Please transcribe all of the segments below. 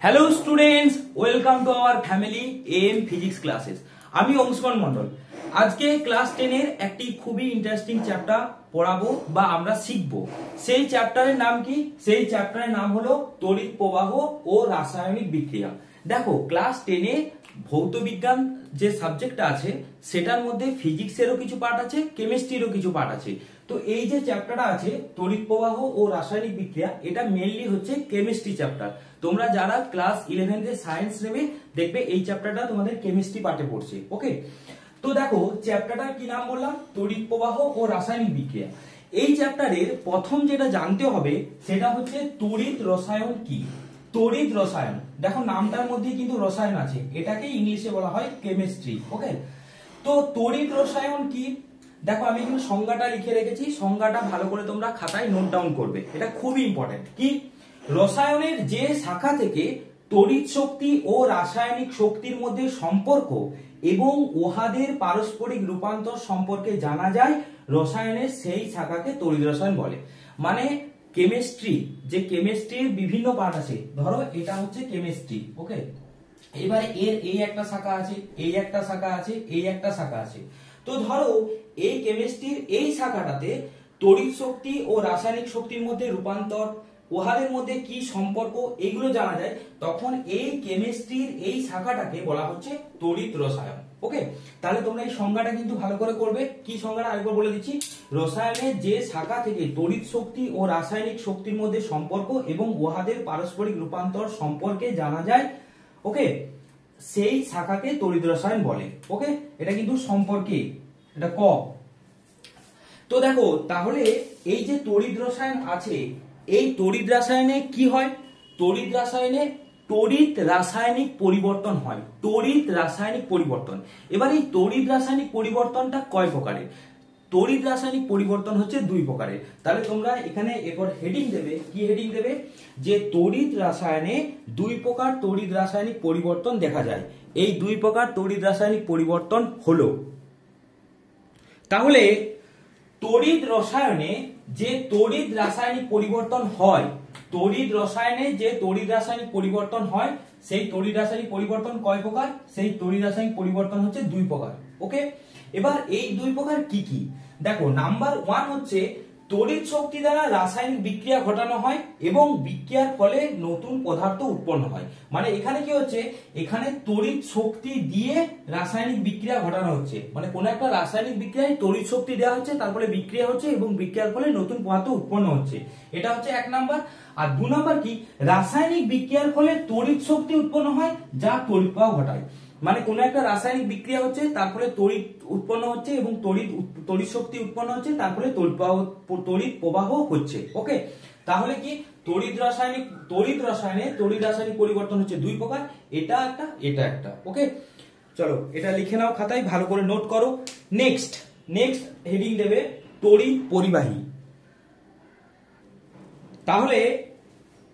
Hello students, welcome to our family M physics classes. আমি অংশুমান মন্ডল। আজকে class 10 এর একটি খুবই ইন্টারেস্টিং চ্যাপ্টার পড়াবো বা আমরা শিখবো। সেই চ্যাপ্টারের নাম কি? সেই চ্যাপ্টারের নাম হলো তড়িৎ প্রবাহ ও রাসায়নিক বিক্রিয়া। দেখো, ক্লাস 10 এ ভৌত বিজ্ঞান যে সাবজেক্টটা আছে সেটার মধ্যে ফিজিক্সেরও কিছু পার্ট আছে, কেমিস্ট্রিরও কিছু পার্ট আছে। তো এই যে চ্যাপ্টারটা আছে তড়িৎ প্রবাহ ও রাসায়নিক বিক্রিয়া, এটা মেইনলি হচ্ছে কেমিস্ট্রি চ্যাপ্টার। তোমরা যারা ক্লাস 11 এ সায়েন্স নেবে দেখবে এই চ্যাপ্টারটা তোমাদের কেমিস্ট্রি পার্টে পড়ছে। ওকে, তো দেখো চ্যাপ্টারটার কি নাম বললাম? তড়িৎ প্রবাহ ও রাসায়নিক বিক্রিয়া। এই চ্যাপ্টারের প্রথম যেটা জানতে হবে সেটা হচ্ছে তড়িৎ রসায়ন কি। তড়িৎ রসায়ন, দেখো নামটার মধ্যে কিন্তু রসায়ন আছে, এটাকে ইংলিশে বলা হয় কেমিস্ট্রি। ওকে, তো তড়িৎ রসায়ন কি? দেখো আমি কিন্তু সংজ্ঞাটা লিখে রেখেছি, সংজ্ঞাটা ভালো করে তোমরা খাতায় নোট ডাউন করবে, এটা খুবই ইম্পর্টেন্ট। কি? রসায়নের যে শাখা থেকে তড়িৎ শক্তি ও রাসায়নিক শক্তির মধ্যে সম্পর্ক এবং উহাদের পারস্পরিক রূপান্তর সম্পর্কে জানা যায়, রসায়নের সেই শাখাকে তড়িৎ রসায়ন বলে। মানে কেমিস্ট্রি, যে কেমিস্ট্রির বিভিন্ন পার্ট আছে, ধরো এটা হচ্ছে কেমিস্ট্রি। ওকে, এবারে এর এই একটা শাখা আছে, এই একটা শাখা আছে, এই একটা শাখা আছে। তো ধরো এই কেমিস্ট্রির এই শাখাটাতে তড়িৎ শক্তি ও রাসায়নিক শক্তির মধ্যে রূপান্তর, উহাদের মধ্যে কি সম্পর্ক, এগুলো জানা যায়, তখন এই কেমিস্ট্রির এই শাখাটাকে বলা হচ্ছে তড়িৎ রসায়ন। ওকে, তাহলে তোমরা এই সংজ্ঞাটা কিন্তু ভালো করে করবে। কি সংজ্ঞাটা আরেকবার বলে দিচ্ছি, রসায়নের যে শাখা থেকে তড়িৎ শক্তি ও রাসায়নিক শক্তির মধ্যে সম্পর্ক এবং উহাদের পারস্পরিক রূপান্তর সম্পর্কে জানা যায়, ওকে, সেই শাখাকে তড়িৎ রসায়ন বলে। ওকে, এটা কিন্তু সম্পর্কে, এটা ক। তো দেখো তাহলে এই যে তড়িৎ রসায়ন আছে, এই তড়িৎ রসায়নে কি হয়? তড়িৎ রসায়নে তড়িৎ রাসায়নিক পরিবর্তন হয়, তড়িৎ রাসায়নিক পরিবর্তন। এবার এই তড়িৎ রাসায়নিক পরিবর্তনটা কয় প্রকারের? তড়িৎ রাসায়নিক পরিবর্তন হচ্ছে দুই প্রকারের। তাহলে তোমরা এখানে এরপর হেডিং দেবে, কি হেডিং দেবে? যে তড়িৎ রসায়নে দুই প্রকার তড়িৎ রাসায়নিক পরিবর্তন দেখা যায়। এই দুই প্রকার তড়িৎ রাসায়নিক পরিবর্তন হলো, তাহলে তড়িৎ রসায়নে যে তড়িৎ রাসায়নিক পরিবর্তন হয়, তড়িৎ রসায়নে যে তড়িৎ রাসায়নিক পরিবর্তন হয়, সেই তড়িৎ রাসায়নিক পরিবর্তন কয় প্রকার? সেই তড়িৎ রাসায়নিক পরিবর্তন হচ্ছে দুই প্রকার। ওকে, এবার এই দুই প্রকার কি কি? দেখো, নাম্বার 1 হচ্ছে তড়িৎ শক্তি দ্বারা রাসায়নিক বিক্রিয়া ঘটানো হয় এবং বিক্রিয়ার ফলে নতুন পদার্থ উৎপন্ন হয়। মানে এখানে কি হচ্ছে? এখানে তড়িৎ শক্তি দিয়ে রাসায়নিক বিক্রিয়া ঘটানো হচ্ছে, মানে কোন একটা রাসায়নিক বিক্রিয়ায় তড়িৎ শক্তি দেওয়া হচ্ছে, তারপরে বিক্রিয়া হচ্ছে এবং বিক্রিয়ার ফলে নতুন পদার্থ উৎপন্ন হচ্ছে। এটা হচ্ছে 1 নাম্বার। আর 2 নাম্বার কি? রাসায়নিক বিক্রিয়ার ফলে তড়িৎ শক্তি উৎপন্ন হয় যা তড়িৎ প্রবাহ ঘটায়। মানে কোন একটা রাসায়নিক বিক্রিয়া হচ্ছে, তারপরে তড়িৎ উৎপন্ন হচ্ছে এবং তড়িৎ শক্তি উৎপন্ন হচ্ছে, তারপরে তড়িৎ প্রবাহ হচ্ছে। ওকে, তাহলে কি? তড়িৎ রসায়নে তড়িৎ রাসায়নিক পরিবর্তন হচ্ছে দুই প্রকার, এটা একটা, এটা একটা। ওকে, চলো এটা লিখে নাও খাতায়, ভালো করে নোট করো। নেক্সট হেডিং দেবে তড়িৎ পরিবাহী। তাহলে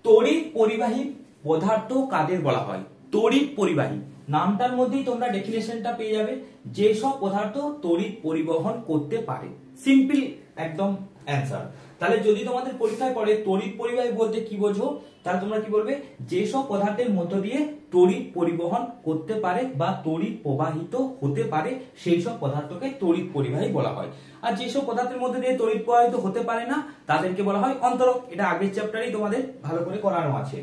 তড়িৎ পরিবাহী পদার্থ কাদের বলা হয়? তড়িৎ পরিবাহী নামটার মধ্যেই তোমরা ডেফিনেশনটা পেয়ে যাবে, যে সব পদার্থ তড়িৎ পরিবহন করতে পারে। সিম্পল একদম অ্যান্সার। তাহলে যদি তোমাদের পরীক্ষায় পড়ে তড়িৎ পরিবাহী বলতে কি বোঝো, তাহলে তোমরা কি বলবে? যে সব পদার্থের মধ্য দিয়ে তড়িৎ পরিবহন করতে পারে বা তড়িৎ প্রবাহিত হতে পারে, সেই সব পদার্থকে তড়িৎ পরিবাহী বলা হয়। আর যেসব পদার্থের মধ্যে দিয়ে তড়িৎ প্রবাহিত হতে পারে না, তাদেরকে বলা হয় অন্তরক। এটা আগের চ্যাপ্টারেই তোমাদের ভালো করে করানো আছে।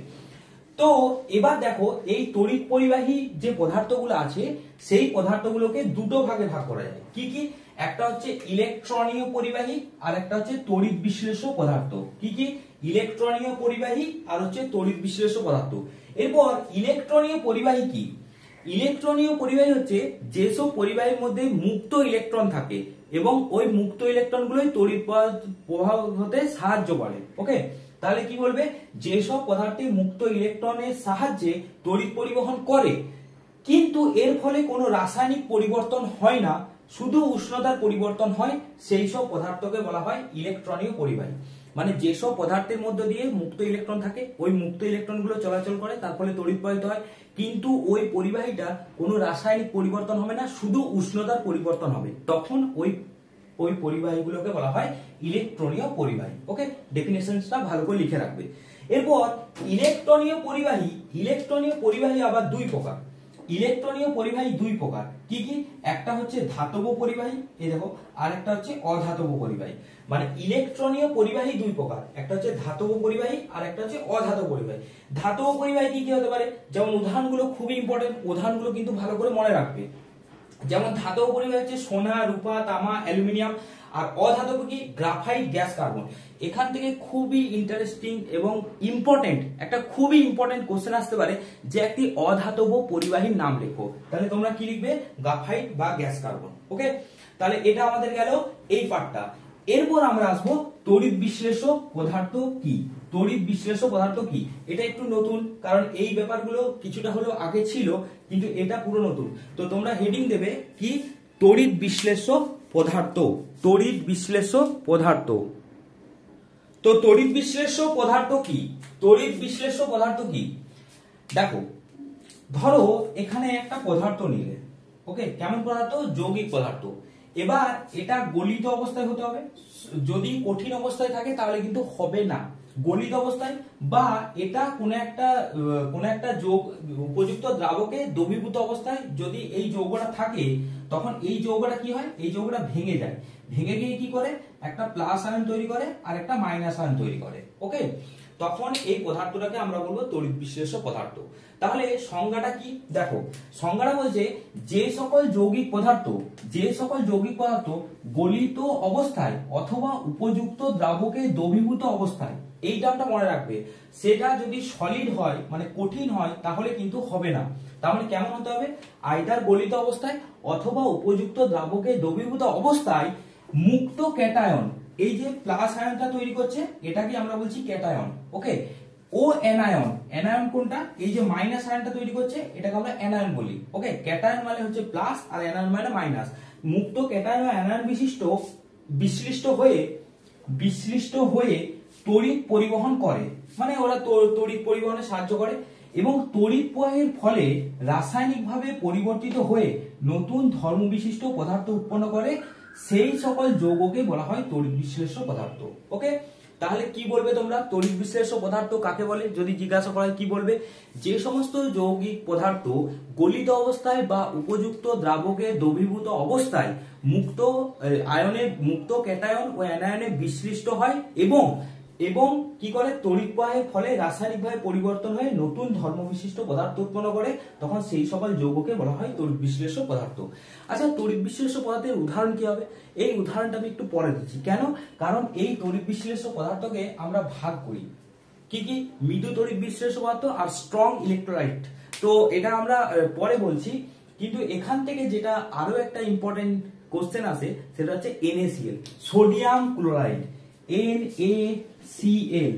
তো এবার দেখো, এই তড়িৎ পরিবাহী যে পদার্থগুলো আছে, সেই পদার্থগুলোকে দুটো ভাগে ভাগ করা যায়। কি কি? একটা হচ্ছে ইলেকট্রনীয় পরিবাহী, আর একটা হচ্ছে তড়িৎ বিশ্লেষ্য পদার্থ। কি কি? ইলেকট্রনীয় পরিবাহী আর হচ্ছে তড়িৎ বিশ্লেষ্য পদার্থ। এরপর ইলেকট্রনীয় পরিবাহী কি? ইলেকট্রনীয় পরিবাহী হচ্ছে যেসব পরিবাহীর মধ্যে মুক্ত ইলেকট্রন থাকে এবং ওই মুক্ত ইলেকট্রনগুলোই তড়িৎ প্রবাহ হতে সাহায্য করে। ওকে, তাহলে কি বলবে? যেসব পদার্থে মুক্ত ইলেকট্রনের সাহায্যে তড়িৎ পরিবহন করে কিন্তু এর ফলে কোনো রাসায়নিক পরিবর্তন হয় না, শুধু উষ্ণতার পরিবর্তন হয়, সেই সব পদার্থকে বলা হয় ইলেকট্রনীয় পরিবাহী। মানে যেসব পদার্থের মধ্যে দিয়ে মুক্ত ইলেকট্রন থাকে, ওই মুক্ত ইলেকট্রনগুলো চলাচল করে, তার ফলে তড়িৎ প্রবাহিত হয়, কিন্তু ওই পরিবাহীটা কোনো রাসায়নিক পরিবর্তন হবে না, শুধু উষ্ণতার পরিবর্তন হবে, তখন ওই পরিবাহীগুলোকে বলা হয় ইলেকট্রনীয় পরিবাহী। ওকে, ডেফিনেশনটা ভালো করে লিখে রাখবে। এরপর ইলেকট্রনীয় পরিবাহী আবার দুই প্রকার। ইলেকট্রনীয় পরিবাহী দুই প্রকার, কি কি? একটা হচ্ছে ধাতব পরিবাহী, এই দেখো, আর একটা হচ্ছে অধাতব পরিবাহী। মানে ইলেকট্রনীয় পরিবাহী দুই প্রকার, একটা হচ্ছে ধাতব পরিবাহী আর একটা হচ্ছে অধাতব পরিবাহী। ধাতব পরিবাহী কি কি হতে পারে? যেমন উদাহরণগুলো খুবই ইম্পর্টেন্ট, উদাহরণগুলো কিন্তু ভালো করে মনে রাখবে। যেমন ধাতব পরিবাহী হচ্ছে সোনা, রূপা, তামা, অ্যালুমিনিয়াম। আর অধাতব কি? Graphite, gas, carbon. এখান থেকে খুবই ইন্টারেস্টিং এবং ইম্পর্টেন্ট একটা খুবই ইম্পর্টেন্ট কোশ্চেন আসতে পারে যে একটি অধাতব পরিবাহীর নাম লেখো। তাহলে তোমরা কি লিখবে? গ্রাফাইট বা গ্যাস কার্বন। ওকে, তাহলে এটা আমাদের গেল এই পার্টটা। এরপর আমরা আসবো তড়িৎ বিশ্লেষ্য পদার্থ কি। তড়িৎ বিশ্লেষ্য পদার্থ কি এটা একটু নতুন, কারণ এই ব্যাপারগুলো কিছুটা হলেও আগে ছিল, কিন্তু এটা পুরো নতুন। তো তোমরা হেডিং দেবে কি? তড়িৎ বিশ্লেষ্য পদার্থ। তড়িৎ বিশ্লেষ্য পদার্থ। তো তড়িৎ বিশ্লেষ্য পদার্থ কি? তড়িৎ বিশ্লেষ্য পদার্থ কি? দেখো, ধরো এখানে একটা পদার্থ নিলে, ওকে, কেমন পদার্থ? যৌগিক পদার্থ। এবার এটা গলিত অবস্থায় হতে হবে। যদি কঠিন অবস্থায় থাকে তাহলে কিন্তু হবে না। গলিত অবস্থায় বা এটা কোন একটা যৌগ উপযুক্ত দ্রাবকে দ্রবীভূত অবস্থায় যদি এই যৌগটা থাকে, তখন এই যৌগটা কি হয়? এই যৌগটা ভেঙে যায়। ভেঙে গিয়ে কি করে? একটা প্লাস আয়ন তৈরি করে আর একটা মাইনাস আয়ন তৈরি করে। ওকে, তখন এই পদার্থটাকে আমরা বলবো তড়িৎ বিশ্লেষ্য পদার্থ। তাহলে সংজ্ঞাটা কি? দেখো, সংজ্ঞাটা বলছে যে সকল যৌগিক পদার্থ গলিত অবস্থায় অথবা উপযুক্ত দ্রাবকে দ্রবীভূত অবস্থায়, এই টার্মটা মনে রাখবে, সেটা যদি সলিড হয় মানে কঠিন হয় তাহলে কিন্তু হবে না। তাহলে কেমন হতে হবে? আইদার গলিত অবস্থায় অথবা উপযুক্ত দ্রাবকে দ্রবীভূত অবস্থায় মুক্ত ক্যাটায়ন, এই যে প্লাস আয়নটা তৈরি করছে এটাকে আমরা বলছি ক্যাটায়ন। ওকে, ও অ্যানায়ন, অ্যানায়ন কোনটা? এই যে মাইনাস আয়নটা তৈরি করছে এটাকে আমরা অ্যানায়ন বলি। ওকে, ক্যাটায়ন মানে হচ্ছে প্লাস আর অ্যানায়ন মানে মাইনাস। মুক্ত ক্যাটায়ন ও অ্যানায়ন বিশ্লিষ্ট হয়ে তড়িৎ পরিবহন করে, মানে ওরা তড়িৎ পরিবহনে সাহায্য করে এবং তড়িৎ প্রবাহের ফলে রাসায়নিকভাবে পরিবর্তিত হয়ে নতুন ধর্মবিশিষ্ট পদার্থ উৎপন্ন করে, সেই সকল যৌগকে বলা হয় তড়িৎ বিশ্লেষ্য পদার্থ। ওকে, তাহলে কি বলবে তোমরা? তড়িৎ বিশ্লেষ্য পদার্থ কাকে বলে যদি জিজ্ঞাসা করা হয়, কি বলবে? যে সমস্ত যৌগিক পদার্থ গলিত অবস্থায় বা উপযুক্ত দ্রাবকে দ্রবীভূত অবস্থায় মুক্ত ক্যাটায়ন ও অ্যানায়নে বিশ্লিষ্ট হয় এবং কি করে? তড়িৎ প্রবাহের ফলে রাসায়নিকভাবে পরিবর্তন হয়ে নতুন ধর্মবিশিষ্ট পদার্থ উৎপন্ন করে, তখন সেই সকল যৌগকে বলা হয় তড়িৎ বিশ্লেষ্য পদার্থ। আচ্ছা, তড়িৎ বিশ্লেষ্য পদার্থের উদাহরণ কি হবে? এই উদাহরণটা আমি একটু পরে দিচ্ছি। কেন? কারণ এই তড়িৎ বিশ্লেষ্য পদার্থকে আমরা ভাগ করি কি কি? মৃদু তড়িৎ বিশ্লেষ্য পদার্থ আর স্ট্রং ইলেকট্রোলাইট। তো এটা আমরা পরে বলছি, কিন্তু এখান থেকে যেটা আরো একটা ইম্পর্টেন্ট কোশ্চেন আসে সেটা হচ্ছে NaCl, সোডিয়াম ক্লোরাইড, NaCl।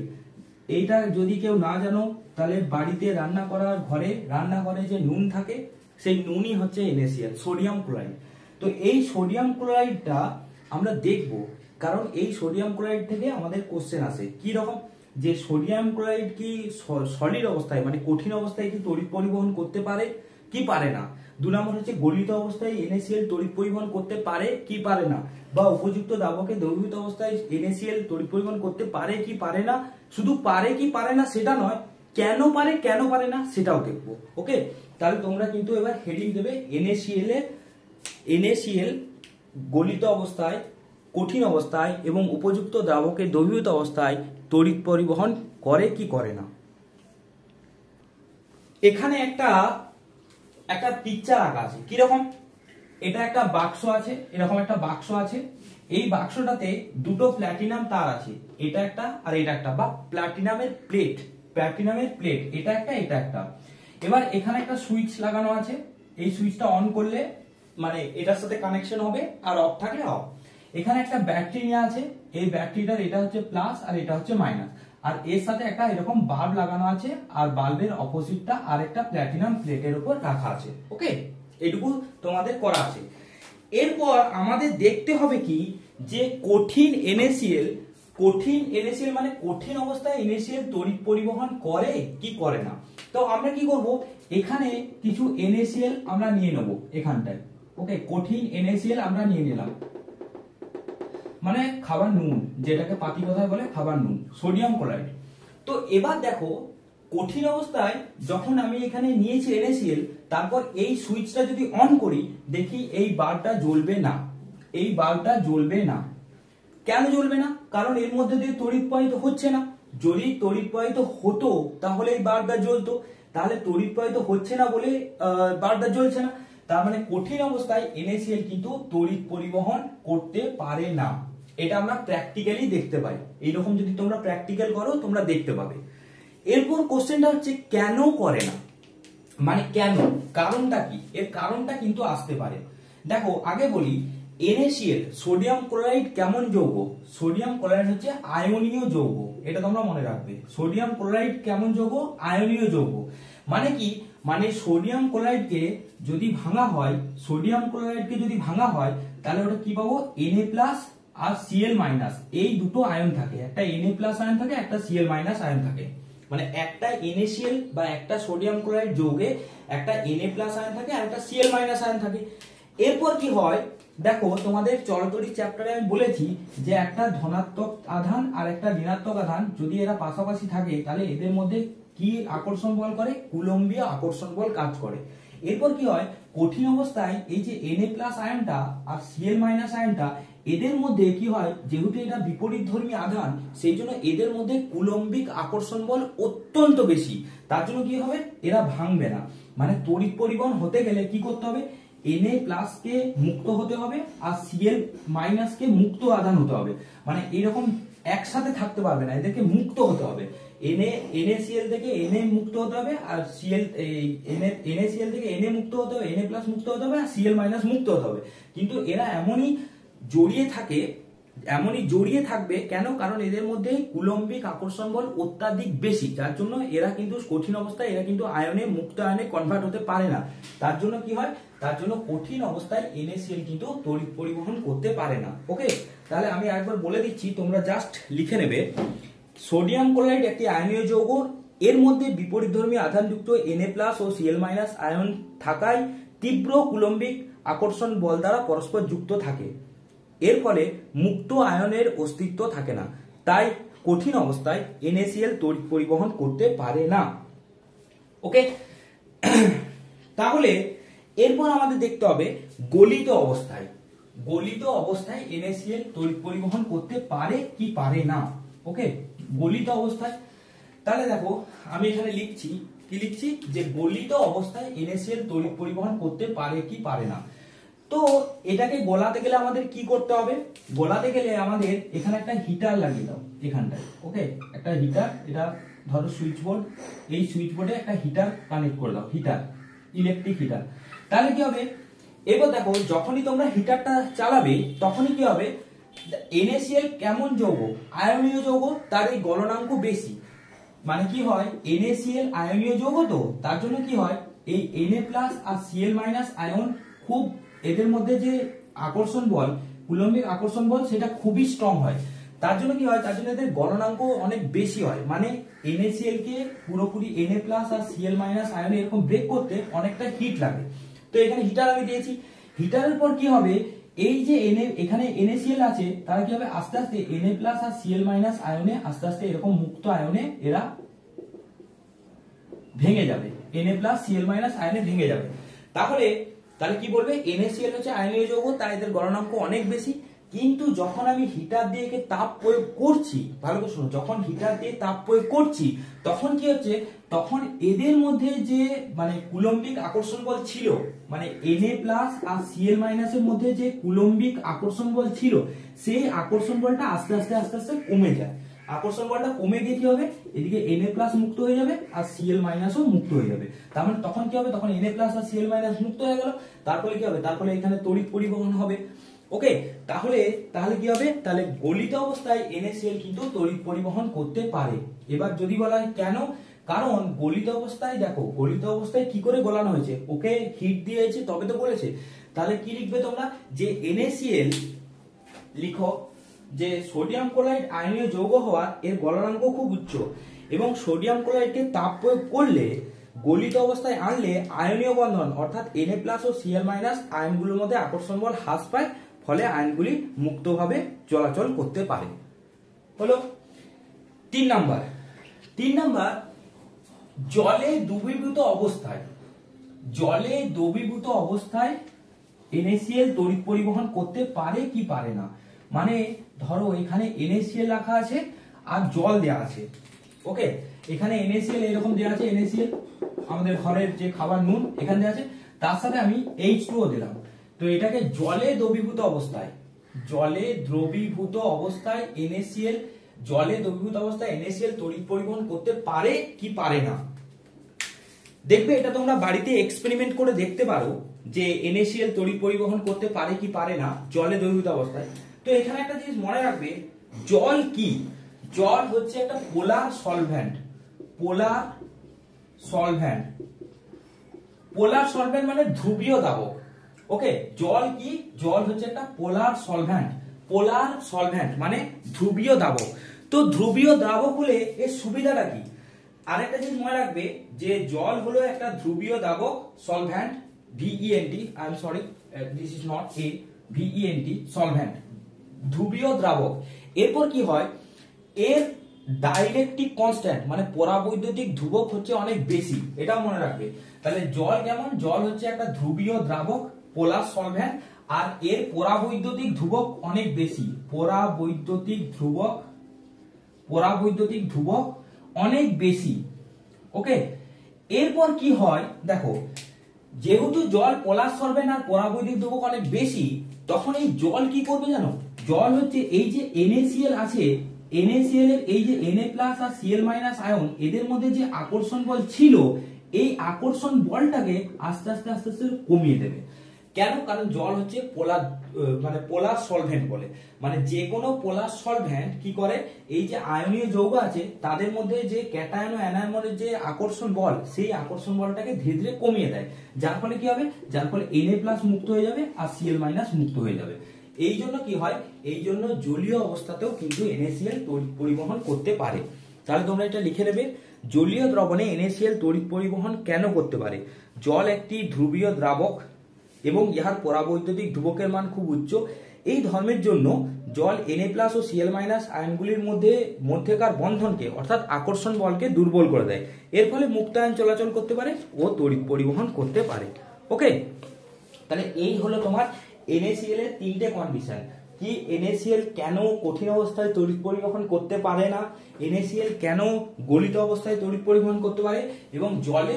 এইটা যদি কেউ না জানো তাহলে বাড়িতে রান্নাঘরে যে নুন থাকে সেই নুনই হচ্ছে NaCl, সোডিয়াম ক্লোরাইড। তো এই সোডিয়াম ক্লোরাইডটা আমরা দেখব, কারণ এই সোডিয়াম ক্লোরাইড থেকে আমাদের কোশ্চেন আসে কি রকম, যে সোডিয়াম ক্লোরাইড কি সলিড অবস্থায় মানে কঠিন অবস্থায় কি তড়িৎ পরিবহন করতে পারে কি পারে না। 2 নম্বর হচ্ছে গলিত অবস্থায় NaCl তড়িৎ পরিবহন করতে পারে কি পারে না, বা উপযুক্ত দ্রাবকে দ্রবীভূত অবস্থায় NaCl তড়িৎ পরিবহন করতে পারে কি পারে না। শুধু পারে কি পারে না সেটা নয়, কেন পারে না সেটাও দেখবো। ওকে, তাহলে তোমরা কিন্তু এবার হেডিং দেবে NaCl গলিত অবস্থায়, কঠিন অবস্থায় এবং উপযুক্ত দ্রাবকে দ্রবীভূত অবস্থায় তড়িৎ পরিবহন করে কি করে না। এখানে একটা পিকচার আঁকা আছে, কিরকম? এটা একটা বাক্স আছে, এরকম একটা বাক্স আছে। এই বাক্সটাতে দুটো প্ল্যাটিনাম তার আছে, এটা একটা আর এটা একটা, বা প্ল্যাটিনামের প্লেট, এটা একটা। এবার এখানে একটা সুইচ লাগানো আছে, এই সুইচটা অন করলে মানে এটার সাথে কানেকশন হবে আর অফ থাকলে অফ। এখানে একটা ব্যাটারি নিয়ে আছে, এই ব্যাটারিটার এটা হচ্ছে প্লাস আর এটা হচ্ছে মাইনাস, আর এর সাথে একটা এরকম বাল্ব লাগানো আছে, আর বাল্বের অপোজিটটা আর একটা প্ল্যাটিনাম প্লেটের উপর রাখা আছে। ওকে, এইটুকু তোমাদের করা আছে। এরপর আমাদের দেখতে হবে কি, যে কঠিন NaCl মানে কঠিন অবস্থায় NaCl তড়িৎ পরিবহন করে কি করে না। তো আমরা কি করব, এখানে কিছু NaCl আমরা নিয়ে নেব এখানটায়। ওকে, কঠিন NaCl আমরা নিয়ে নিলাম, মানে খাবার নুন, যেটাকে পাতি কথায় বলে খাবার নুন, সোডিয়াম ক্লোরাইড। তো এবার দেখো কঠিন অবস্থায় যখন আমি এখানে নিয়েছি NaCl, তারপর এই সুইচটা যদি অন করি দেখি এই বাল্বটা জ্বলবে না, এই বাল্বটা জ্বলবে না। কেন জ্বলবে না? কারণ এর মধ্যে দিয়ে তড়িৎ প্রবাহিত হচ্ছে না। যদি তড়িৎ প্রবাহিত হতো তাহলে এই বাল্বটা জ্বলতো, তাহলে তড়িৎ প্রবাহিত হচ্ছে না বলে বাল্বটা জ্বলছে না। তার মানে কঠিন অবস্থায় NaCl কিন্তু তড়িৎ পরিবহন করতে পারে না। এটা আমরা প্র্যাকটিক্যালি দেখতে পাই। এইরকম যদি তোমরা প্র্যাকটিক্যাল করো তোমরা দেখতে পাবে। এরপর কোশ্চেনটা হচ্ছে কেন করে না, মানে কেন, কারণটা কি? এর কারণটা কিন্তু আসতে পারে। দেখো আগে বলি, NaCl সোডিয়াম ক্লোরাইড কেমন যৌগ? সোডিয়াম ক্লোরাইড হচ্ছে আয়নীয় যৌগ, এটা তোমরা মনে রাখবে। সোডিয়াম ক্লোরাইড কেমন যৌগ? আয়নীয় যৌগ। মানে কি? মানে সোডিয়াম ক্লোরাইডকে যদি ভাঙা হয়, সোডিয়াম ক্লোরাইডকে যদি ভাঙা হয় তাহলে ওটা কি পাবো? Na+ আর Cl- এই দুটো আয়ন থাকে, একটা Na+ আয়ন থাকে, একটা Cl- আয়ন থাকে। মানে একটা NaCl বা একটা সোডিয়াম ক্লোরাইড যৌগে একটা Na+ আয়ন থাকে আর একটা Cl- আয়ন থাকে। এরপর কি হয় দেখো, তোমাদের চলতড়িৎ চ্যাপ্টারে আমি বলেছি যে একটা ধনাত্মক আধান আর একটা ঋণাত্মক আধান যদি এরা পাশাপাশি থাকে তাহলে এদের মধ্যে কি আকর্ষণ বল করে? কুলম্বীয় আকর্ষণ বল কাজ করে। এরপর কি হয়, কঠিন অবস্থায় এই যে Na+ আয়নটা আর Cl- আয়নটা, এদের মধ্যে কি হয়, যেহেতু এটা বিপরীতধর্মী আধান সেই জন্য এদের মধ্যে কুলম্বিক আকর্ষণ বল অত্যন্ত বেশি। তার জন্য কি হবে, এরা ভাঙবে না। মানে তড়িৎ পরিবহন হতে গেলে কি করতে হবে? Na+ কে মুক্ত হতে হবে আর Cl- কে মুক্ত আধান হতে হবে। মানে এরকম একসাথে থাকতে পারবে না, এদেরকে মুক্ত হতে হবে। NaCl থেকে Na মুক্ত হতে হবে আর NaCl থেকে Na মুক্ত হতে হবে, Na+ মুক্ত হতে হবে আর Cl- মুক্ত হতে হবে। কিন্তু এরা এমনই জড়িয়ে থাকবে কেন? কারণ এদের মধ্যে কুলম্বিক আকর্ষণ বল অত্যাধিক বেশি, যার জন্য এরা কিন্তু কঠিন অবস্থায় এরা কিন্তু আয়নে মুক্ত আয়নে কনভার্ট হতে পারে না। তার জন্য কি হয়, তার জন্য কঠিন অবস্থায় NaCl কিন্তু তড়িৎ পরিবহন করতে পারে না। ওকে, তাহলে আমি একবার বলে দিচ্ছি, তোমরা জাস্ট লিখে নেবে। সোডিয়াম ক্লোরাইড একটি আয়নীয় যৌগ, এর মধ্যে বিপরীতধর্মী আধানযুক্ত Na+ ও Cl- আয়ন থাকায় তীব্র কুলম্বিক আকর্ষণ বল দ্বারা পরস্পর যুক্ত থাকে। এর ফলে মুক্ত আয়নের অস্তিত্ব থাকে না, তাই কঠিন অবস্থায় NaCl তড়িৎ পরিবহন করতে পারে না। ওকে, তাহলে এরপর আমাদের দেখতে হবে গলিত অবস্থায়। গলিত অবস্থায় NaCl তড়িৎ পরিবহন করতে পারে কি পারে না। ওকে, গলিত অবস্থায় তাহলে দেখো আমি এখানে লিখছি, কি লিখছি, যে গলিত অবস্থায় NaCl তড়িৎ পরিবহন করতে পারে কি পারে না। তো এটাকে গলাতে গেলে আমাদের কি করতে হবে? গলাতে গেলে আমাদের এখানে একটা হিটার লাগিয়ে দাও এখানটায়। ওকে, একটা হিটার, এটা ধরো সুইচ বোর্ড, এই সুইচ বোর্ডে একটা হিটার কানেক্ট করে দাও, হিটার, ইলেকট্রিক হিটার। তাহলে কি হবে, এবার দেখো যখনই তোমরা হিটারটা চালাবে তখনই কি হবে, NaCl কেমন যৌগ? আয়নীয় যৌগ, তার এই গলনাঙ্ক বেশি। মানে কি হয়, NaCl আয়নীয় যৌগ, তো তার জন্য কি হয়, এই Na+ আর Cl- আয়ন খুব, এদের মধ্যে যে আকর্ষণ বল, কুলম্বিক আকর্ষণ বল, সেটা খুবই স্ট্রং হয়। তার জন্য কি হয়, তার জন্য এদের গলনাঙ্ক অনেক বেশি হয়। মানে NaCl কে পুরোপুরি Na+ আর Cl- আয়ন এরকম ব্রেক করতে অনেকটা হিট লাগে। তো এখানে হিটার আমি দিয়েছি। হিটারের পর কি হবে, এই যে এখানে NaCl আছে, তারা কি হবে, আস্তে আস্তে Na+ আর Cl- আয়নে আস্তে আস্তে এরকম মুক্ত আয়নে এরা ভেঙে যাবে, Na+ Cl- আয়নে ভেঙে যাবে। তাহলে কি বলবে, NaCl হচ্ছে আয়নীয় যৌগ, তাই এদের গলনাঙ্ক অনেক বেশি। কিন্তু যখন আমি হিটার দিয়ে তাপ প্রয়োগ করছি, ভালো করে শোনো, যখন হিটার দিয়ে তাপ প্রয়োগ করছি তখন কি হচ্ছে, তখন এদের মধ্যে যে মানে কুলম্বিক আকর্ষণ বল ছিল, মানে Na+ আর Cl- এর মধ্যে যে কুলম্বিক আকর্ষণ বল ছিল, সেই আকর্ষণ বলটা আস্তে আস্তে আস্তে আস্তে কমে যায়। আকর্ষণ বলটা কমে গিয়ে কি হবে, এদিকে Na+ মুক্ত হয়ে যাবে আর Cl- ও মুক্ত হয়ে যাবে। তার মানে তখন কি হবে, তখন Na+ আর Cl- মুক্ত হয়ে গেল। তারপরে কি হবে, তারপরে এখানে তড়িৎ পরিবহন হবে। ওকে, তাহলে কি হবে, তাহলে গলিত অবস্থায় NaCl কিন্তু তড়িৎ পরিবহন করতে পারে। এবার যদি বলা হয় কেন, কারণ গলিত অবস্থায়, দেখো গলিত অবস্থায় কি করে গলানো হয়েছে, ওকে হিট দিয়েছে তবে তো বলেছে। তাহলে কি লিখবে তোমরা, যে NaCl লিখো যে সোডিয়াম ক্লোরাইড আয়নীয় যৌগ হওয়া এর গলনাঙ্ক খুব উচ্চ এবং সোডিয়াম ক্লোরাইডকে তাপ প্রয়োগ করলে, গলিত অবস্থায় আনলে আয়নীয় বন্ধন অর্থাৎ Na+ ও Cl- আয়নগুলোর মধ্যে আকর্ষণ বল হ্রাস পায়, ফলে আয়নগুলি মুক্তভাবে চলাচল করতে পারে। হলো 3 নাম্বার। 3 নাম্বার, জলে দ্রবীভূত অবস্থায় NaCl তড়িৎ পরিবহন করতে পারে কি পারে না। মানে ধরো এখানে NaCl রাখা আছে আর জল দেয়া আছে, ওকে, এখানে NaCl এরকম দেয়া আছে, NaCl আমাদের ঘরের যে খাবার নুন এখানে দেয়া আছে, তার সাথে আমি H2O দিলাম। তো এটাকে জলে দ্রবীভূত অবস্থায় NaCl তড়িৎ পরিবহন করতে পারে কি পারে না। দেখবে এটা তোমরা বাড়িতে এক্সপেরিমেন্ট করে দেখতে পারো যে NaCl তড়িৎ পরিবহন করতে পারে কি পারে না জলে দ্রবীভূত অবস্থায়। তো এখানে একটা জিনিস মনে রাখবে, জল কি? জল হচ্ছে একটা পোলার সলভেন্ট মানে ধ্রুবীয় দ্রাবক। ওকে, জল কি? জল হচ্ছে একটা পোলার সলভেন্ট মানে ধ্রুবীয় দ্রাবক। তো ধ্রুবীয় দ্রাবক হলে এর সুবিধাটা কি? আরেকটা জিনিস মনে রাখবে যে জল হলো একটা ধ্রুবীয় দ্রাবক, solvent, VENT, I am sorry this is not a, VENT, solvent, ধ্রুবীয় দ্রাবক। এরপর কি হয়, এর ডাইলেকট্রিক কনস্ট্যান্ট মানে পরাবৈদ্যুতিক ধ্রুবক হচ্ছে অনেক বেশি, এটাও মনে রাখবে। তাহলে জল কেমন? জল হচ্ছে একটা ধ্রুবীয় দ্রাবক, পোলার সলভেন্ট, আর এর পরাবৈদ্যুতিক ধ্রুবক অনেক বেশি, পরাবৈদ্যুতিক ধ্রুবক অনেক বেশি। ওকে, এরপর কি হয় দেখো, যেহেতু জল পোলার সলভেন্ট আর পরাবৈদ্যুতিক ধ্রুবক অনেক বেশি, তখন এই জল কি করবে জানো? জল হচ্ছে এই যে NaCl আছে, NaCl এর এই যে Na+ আর Cl- আয়ন, এদের মধ্যে যে আকর্ষণ বল ছিল, এই আকর্ষণ বলটাকে আস্তে আস্তে কমিয়ে দেবে। কেন? কারণ জল হচ্ছে পোলার সলভেন্ট বলে, মানে যে কোনো পোলার সলভেন্ট কি করে, এই যে আয়নীয় যৌগ আছে তাদের মধ্যে যে ক্যাটায়ন ও অ্যানায়নের যে আকর্ষণ বল, সেই আকর্ষণ বলটাকে ধীরে ধীরে কমিয়ে দেয়। যার ফলে কি হবে? যার ফলে Na+ মুক্ত হয়ে যাবে আর Cl- মুক্ত হয়ে যাবে। এই জন্য কি হয়, এই জন্য জলীয় অবস্থাতেও কিন্তু NaCl তড়িৎ পরিবহন করতে পারে। তাহলে তোমরা এটা লিখে নেবে, জলীয় দ্রবণে NaCl তড়িৎ পরিবহন কেন করতে পারে? জল একটি ধ্রুবীয় দ্রাবক এবং ইহার পরাবৈদ্যুতিক ধ্রুবকের মান খুব উচ্চ। এই ধর্মের জন্য জল Na+ ও Cl- আয়নগুলির মধ্যেকার বন্ধনকে অর্থাৎ আকর্ষণ বলকে দুর্বল করে দেয়। এর ফলে মুক্ত আয়ন চলাচল করতে পারে ও তড়িৎ পরিবহন করতে পারে। ওকে, তাহলে এই হলো তোমার NaCl এর 3টে কন্ডিশন। কি? NaCl কেন কঠিন অবস্থায় তড়িৎ পরিবহন করতে পারে না, NaCl কেন গলিত অবস্থায় তড়িৎ পরিবহন করতে পারে, এবং জলে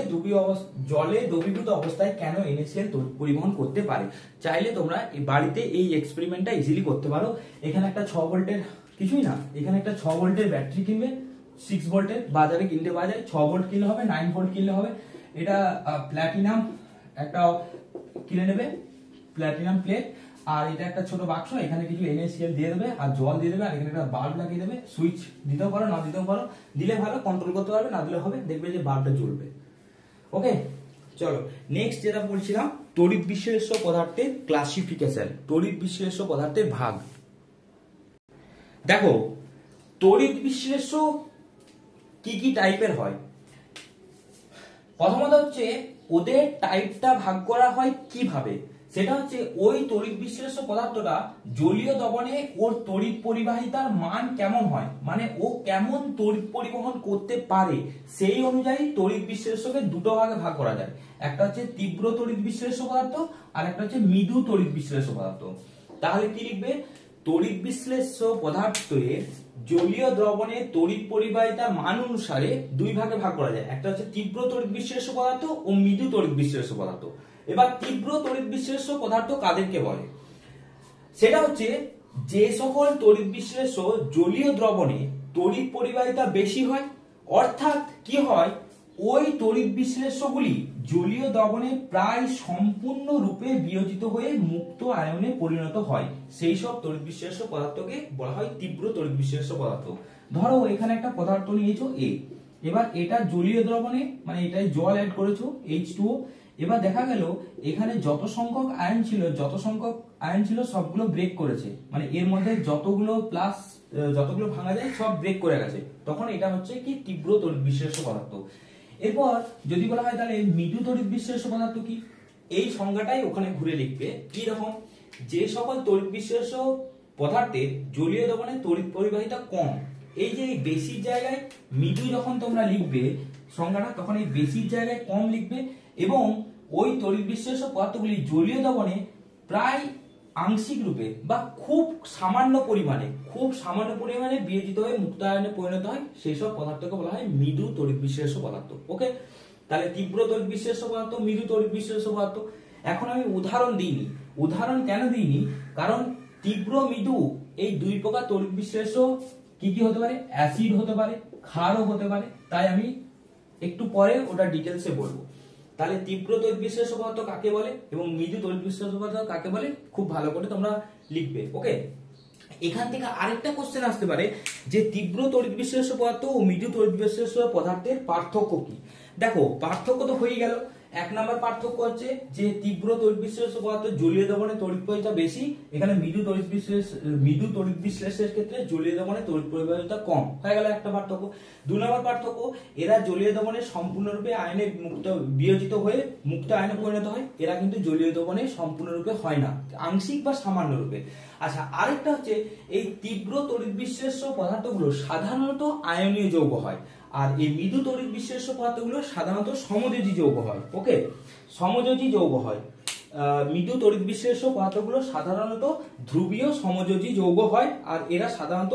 দ্রবীভূত অবস্থায় কেন NaCl তড়িৎ পরিবহন করতে পারে। চাইলে তোমরা বাড়িতে এই এক্সপেরিমেন্টটা ইজিলি করতে পারো। এখানে একটা 6 ভোল্টের, কিছুই না, এখানে একটা 6 ভোল্টের ব্যাটারি কিনবে, 6 ভোল্টের বাজারে কিনতে পাওয়া যায়, 6 ভোল্ট কিনলে হবে, 9 ভোল্ট কিনলে হবে। এটা প্ল্যাটিনাম একটা কিনে নেবে, প্ল্যাটিনাম প্লেট, আর এটা একটা ছোট বাক্স, এখানে কিছু NaCl দিয়ে দেবে আর জল দিয়ে দেবে, আর এখানে একটা বাল্ব লাগিয়ে দেবে। সুইচ দিতেও পারো না দিতেও পারো, দিলে ভালো, কন্ট্রোল করতে পারবে, না দিলে হবে, দেখবে যে বাল্বটা জ্বলবে। ওকে, চলো নেক্সট যেটা বলছিলাম, তড়িৎ বিশ্লেষ্য পদার্থের ক্লাসিফিকেশন, তড়িৎ বিশ্লেষ্য পদার্থের ভাগ। দেখো, তড়িৎ বিশ্লেষ্য কি কি টাইপের হয়? প্রথমত হচ্ছে ওদের টাইপটা ভাগ করা হয় কিভাবে, সেটা হচ্ছে ওই তড়িৎ বিশ্লেষ্য পদার্থটা জলীয় দ্রবণে ওর তড়িৎ পরিবাহিতার মান কেমন হয়, মানে ও কেমন তড়িৎ পরিবহন করতে পারে, সেই অনুযায়ী তড়িৎ বিশ্লেষ্যকে দুটো ভাগে ভাগ করা যায়। একটা হচ্ছে তীব্র তড়িৎ বিশ্লেষ্য পদার্থ আর একটা হচ্ছে মৃদু তড়িৎ বিশ্লেষ্য পদার্থ। তাহলে কি লিখবে? তড়িৎ বিশ্লেষ্য পদার্থের জলীয় দ্রবণে তড়িৎ পরিবাহিতার মান অনুসারে দুই ভাগে ভাগ করা যায়, একটা হচ্ছে তীব্র তড়িৎ বিশ্লেষ্য পদার্থ ও মৃদু তড়িৎ বিশ্লেষ্য পদার্থ। এবার তীব্র তড়িৎ বিশ্লেষ্য পদার্থ কাদেরকে বলে? সেটা হচ্ছে যে সকল তড়িৎ বিশ্লেষ্য জলীয় দ্রবণে তড়িৎ পরিবাহিতা বেশি হয়, অর্থাৎ কি হয়, ওই তড়িৎ বিশ্লেষ্যগুলি জলীয় দ্রবণে প্রায় সম্পূর্ণ রূপে বিয়োজিত হয়ে মুক্ত আয়নে পরিণত হয়, সেই সব তড়িৎ বিশ্লেষ্য পদার্থকে বলা হয় তীব্র তড়িৎ বিশ্লেষ্য পদার্থ। ধরো এখানে একটা পদার্থ নিয়েছো A, এবার এটা জলীয় দ্রবণে, মানে এটাই জল অ্যাড করেছো H2O, এবার দেখা গেল এখানে যত সংখ্যক আয়ন ছিল সবগুলো ব্রেক করেছে, মানে এর মধ্যে যতগুলো ভাঙা যায় সব ব্রেক করে গেছে, তখন এটা হচ্ছে কি তীব্র তড়িৎ বিশ্লেষ্য পদার্থ। এরপর যদি বলা হয় তাহলে মৃদু তড়িৎ বিশ্লেষ্য পদার্থ কি, এই সংজ্ঞাটাই ওখানে ঘুরে লিখবে। কি রকম? যে সকল তড়িৎ বিশ্লেষ্য পদার্থের জলীয় দ্রবণে তড়িৎ পরিবাহিতা কম, এই যে বেশির জায়গায় মৃদু যখন তোমরা লিখবে সংজ্ঞাটা, তখন এই বেশির জায়গায় কম লিখবে এবং ওই তড়িৎ বিশ্লেষ্য পদার্থগুলি জলীয় দ্রবণে প্রায় আংশিক রূপে বা খুব সামান্য পরিমাণে বিয়োজিত হয়ে মুক্ত আয়নে পরিণত হয়, সেই সব পদার্থকে বলা হয় মৃদু তড়িৎ বিশ্লেষ্য পদার্থ। ওকে, তাহলে তীব্র তড়িৎ বিশ্লেষ্য পদার্থ, মৃদু তড়িৎ বিশ্লেষ্য পদার্থ। এখন আমি উদাহরণ দিইনি। উদাহরণ কেন দিইনি? কারণ তীব্র মৃদু এই দুই প্রকার তড়িৎ বিশ্লেষ্য কি কি হতে পারে? অ্যাসিড হতে পারে, ক্ষারও হতে পারে। তাই আমি একটু পরে ওটা ডিটেলসে বলবো। তাহলে তীব্র তড়িৎ বিশ্লেষ্য পদার্থ কাকে বলে এবং মৃদু তড়িৎ বিশ্লেষ্য পদার্থ কাকে বলে খুব ভালো করে তোমরা লিখবে। ওকে, এখান থেকে আরেকটা কোশ্চেন আসতে পারে যে তীব্র তড়িৎ বিশ্লেষ্য পদার্থ ও মৃদু তড়িৎ বিশ্লেষ্য পদার্থের পার্থক্য কি? দেখো, পার্থক্য তো হয়ে গেল। এক নাম্বার পার্থক্য হচ্ছে যে তীব্র তড়িৎ বিশ্লেষ্য পদার্থ জলীয় দ্রবণে তড়িৎ প্রবাহিতা বেশি, এখানে মৃদু তড়িৎ বিশ্লেষের ক্ষেত্রে জলীয় দ্রবণে তড়িৎ প্রবাহিতা কম। হয়ে গেল একটা পার্থক্য। দুই নম্বর পার্থক্য, এরা জলীয় দ্রবণে সম্পূর্ণরূপে আয়নে বিয়োজিত হয়ে মুক্ত আয়নে পরিণত হয়, এরা কিন্তু জলীয় দ্রবণে সম্পূর্ণরূপে হয় না, আংশিক বা সামান্য রূপে। আচ্ছা, আরেকটা হচ্ছে এই তীব্র তড়িৎ বিশ্লেষ্য পদার্থগুলো সাধারণত আয়নীয় যৌগ হয়, আর এই মৃদু তড়িৎ বিশ্লেষ্য পদার্থগুলো সাধারণত সমযোজী যৌগ হয়। ওকে, সমযোজী যৌগ হয়। মৃদু তড়িৎ বিশ্লেষ্য পদার্থগুলো সাধারণত ধ্রুবীয় সমযোজী যৌগ হয়, আর এরা সাধারণত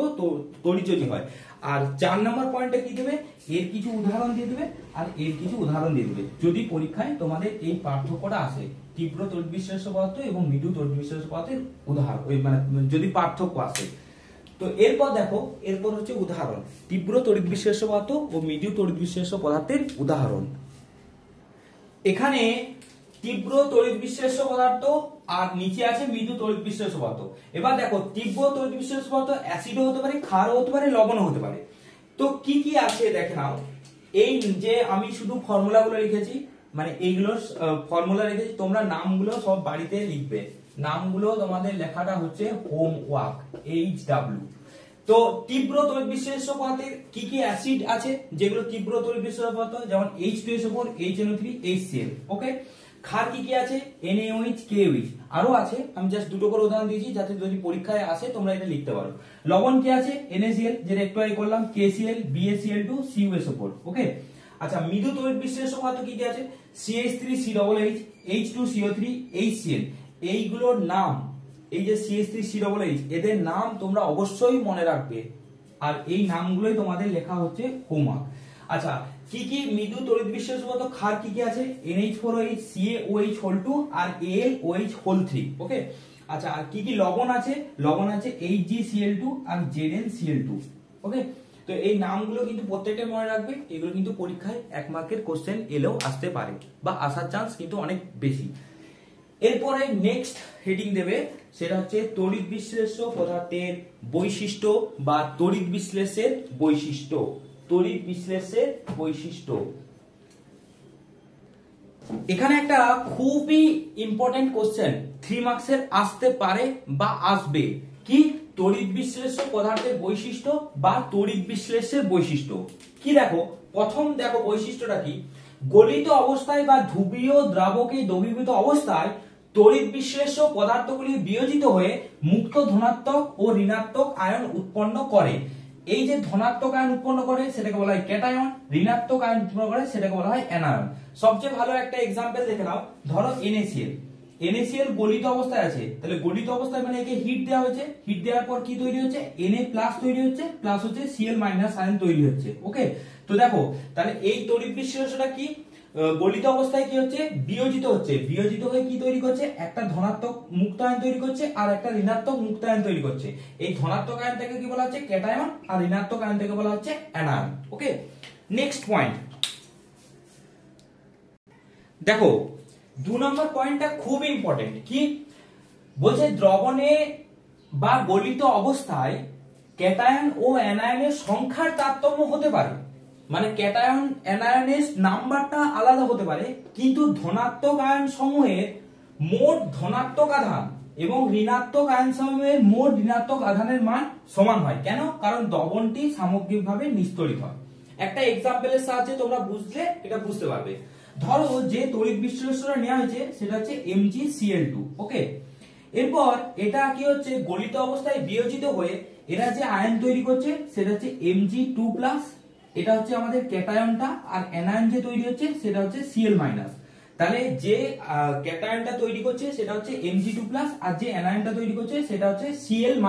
তড়িৎযোজী হয়। আর 4 নম্বর পয়েন্টে কি দেবে? এর কিছু উদাহরণ দিয়ে দেবে আর এর কিছু উদাহরণ দিয়ে দেবে, যদি পরীক্ষায় তোমাদের এই পার্থক্যটা আসে, তীব্র তড়িৎ বিশ্লেষ্য পদার্থ এবং মৃদু তড়িৎ বিশ্লেষ্য পদার্থের উদাহরণ, মানে যদি পার্থক্য আসে। তো এরপর দেখো, এরপর হচ্ছে উদাহরণ, তীব্র তড়িৎ বিশ্লেষ্য পদার্থ ও মৃদু তড়িৎ বিশ্লেষ্য পদার্থের উদাহরণ। এখানে তীব্র তড়িৎ বিশ্লেষ্য পদার্থ আর নিচে আছে মৃদু তড়িৎ বিশ্লেষ্য পদার্থ। এবার দেখো, তীব্র তড়িৎ বিশ্লেষ্য পদার্থ অ্যাসিডও হতে পারে, ক্ষারও হতে পারে, লবণও হতে পারে। তো কি কি আছে দেখে নাও। এই যে আমি শুধু ফর্মুলাগুলো লিখেছি, মানে এইগুলোর ফর্মুলা লিখেছি, তোমরা নামগুলো সব বাড়িতে লিখবে। নামগুলো তোমাদের লেখাটা হচ্ছে হোমওয়ার্ক, HW। তো তীব্র তড়িৎ বিশ্লেষ্য পদার্থের কি কি অ্যাসিড আছে যেগুলো তীব্র তড়িৎ বিশ্লেষ্য পদার্থ? যেমন H2SO4, HNO3, HCl। ওকে, ক্ষার কি কি আছে? NaOH, KOH। আরো আছে, আমি জাস্ট দুটো করে উদাহরণ দিয়েছি যাতে যদি পরীক্ষায় আসে তোমরা এটা লিখতে পারো। লবণ কি আছে? NaCl, যেটা একটু আগে করলাম, KCl, BaCl2, CuSO4। ওকে, আচ্ছা, মৃদু তড়িৎ বিশ্লেষ্য পদার্থ কি কি আছে? CH3COOH, H2CO3, HCl। এইগুলোর নাম, এই যে CH3COOH, এদের নাম তোমরা অবশ্যই মনে রাখবে, আর এই নামগুলোই তোমাদের লেখা হচ্ছে হোমওয়ার্ক। আচ্ছা, কি কি মৃদু তড়িৎ বিশ্লেষ্য পদার্থ? ক্ষার কি কি আছে? NH4OH, CaOH2 আর AlOH3। ওকে, আচ্ছা, আর কি কি লবণ আছে? লবণ আছে HgCl2 আর ZnCl2। ওকে, তো এই নামগুলো কিন্তু প্রত্যেকটা মনে রাখবে, এগুলো কিন্তু পরীক্ষায় 1 মার্কের কোশ্চেন এলেও আসতে পারে বা আসার চান্স কিন্তু অনেক বেশি। এরপরে নেক্সট হেডিং দেবে, সেটা হচ্ছে তড়িৎ বিশ্লেষ্য পদার্থের বৈশিষ্ট্য বা তড়িৎ বিশ্লেষের বৈশিষ্ট্য। তড়িৎ বিশ্লেষের বৈশিষ্ট্য, এখানে একটা খুবই ইম্পর্টেন্ট কোশ্চেন 3 মার্কসের আসতে পারে বা আসবে। কি? তড়িৎ বিশ্লেষ্য পদার্থের বৈশিষ্ট্য বা তড়িৎ বিশ্লেষের বৈশিষ্ট্য কি? দেখো, প্রথম দেখো বৈশিষ্ট্যটা কি। গলিত অবস্থায় বা ধ্রুবীয় দ্রাবকে দ্রবীভূত অবস্থায় তড়িৎ বিশ্লেষ্য পদার্থগুলি বিয়োজিত হয়ে মুক্ত ধনাত্মক ও ঋণাত্মক আয়ন উৎপন্ন করে। এই যে ধনাত্মক আয়ন উৎপন্ন করে সেটাকে বলা হয় ক্যাটায়ন, ঋণাত্মক আয়ন উৎপন্ন করে সেটাকে বলা হয় অ্যানায়ন। সবচেয়ে ভালো একটা एग्जांपल দেখে নাও, ধরো NaCl। NaCl গলিত অবস্থায় আছে, তাহলে গলিত অবস্থায় মানে একে হিট দেওয়া হয়েছে, হিট দেওয়ার পর কি তৈরি হচ্ছে? Na+ তৈরি হচ্ছে, প্লাস হচ্ছে Cl- আয়ন তৈরি হচ্ছে। ওকে, তো দেখো, তাহলে এই তড়িৎ বিশ্লেষ্যটা কি? গলিত অবস্থায় কি হচ্ছে? বিয়োজিত হচ্ছে, বিয়োজিত হয়ে কি তৈরি করছে? একটা ধনাত্মক মুক্ত আয়ন তৈরি করছে আর একটা ঋণাত্মক মুক্ত আয়ন তৈরি করছে। এই ধনাত্মক আয়নটাকে কি বলা হচ্ছে? ক্যাটায়ন, আর ঋণাত্মক আয়নটাকে বলা হচ্ছে অ্যানায়ন। ওকে, নেক্সট পয়েন্ট দেখো, 2 নম্বর পয়েন্টটা খুব ইম্পর্টেন্ট। কি বলছে? দ্রবণে বা গলিত অবস্থায় ক্যাটায়ন ও অ্যানায়নের সংখ্যার তারতম্য হতে পারে, মানে ক্যাটায়ন অ্যানায়নের নাম্বারটা আলাদা হতে পারে, কিন্তু ধনাত্মক আয়ন সমূহের মোট ধনাত্মক আধান এবং ঋণাত্মক আয়ন সমূহের মোট ঋণাত্মক আধানের মান সমান হয়। কেন? কারণ দ্রবণটি সামগ্রিকভাবে নিস্তড়িত হয়। একটা এক্সাম্পলের সাহায্যে তোমরা বুঝলে এটা বুঝতে পারবে। ধরো যে তড়িৎ বিশ্লেষ্যটা নেওয়া হয়েছে সেটা হচ্ছে MgCl2। ওকে, এরপর এটা কি হচ্ছে? গলিত অবস্থায় বিয়োজিত হয়ে এরা যে আয়ন তৈরি করছে সেটা হচ্ছে Mg2+, এটা হচ্ছে আমাদের ক্যাটায়নটা, আর অ্যানায়ন যে তৈরি হচ্ছে সেটা হচ্ছে Cl-। তাহলে যে ক্যাটায়নটা তৈরি করছে সেটা হচ্ছে Mg2+, আর যে অ্যানায়নটা তৈরি করছে সেটা হচ্ছে Cl-।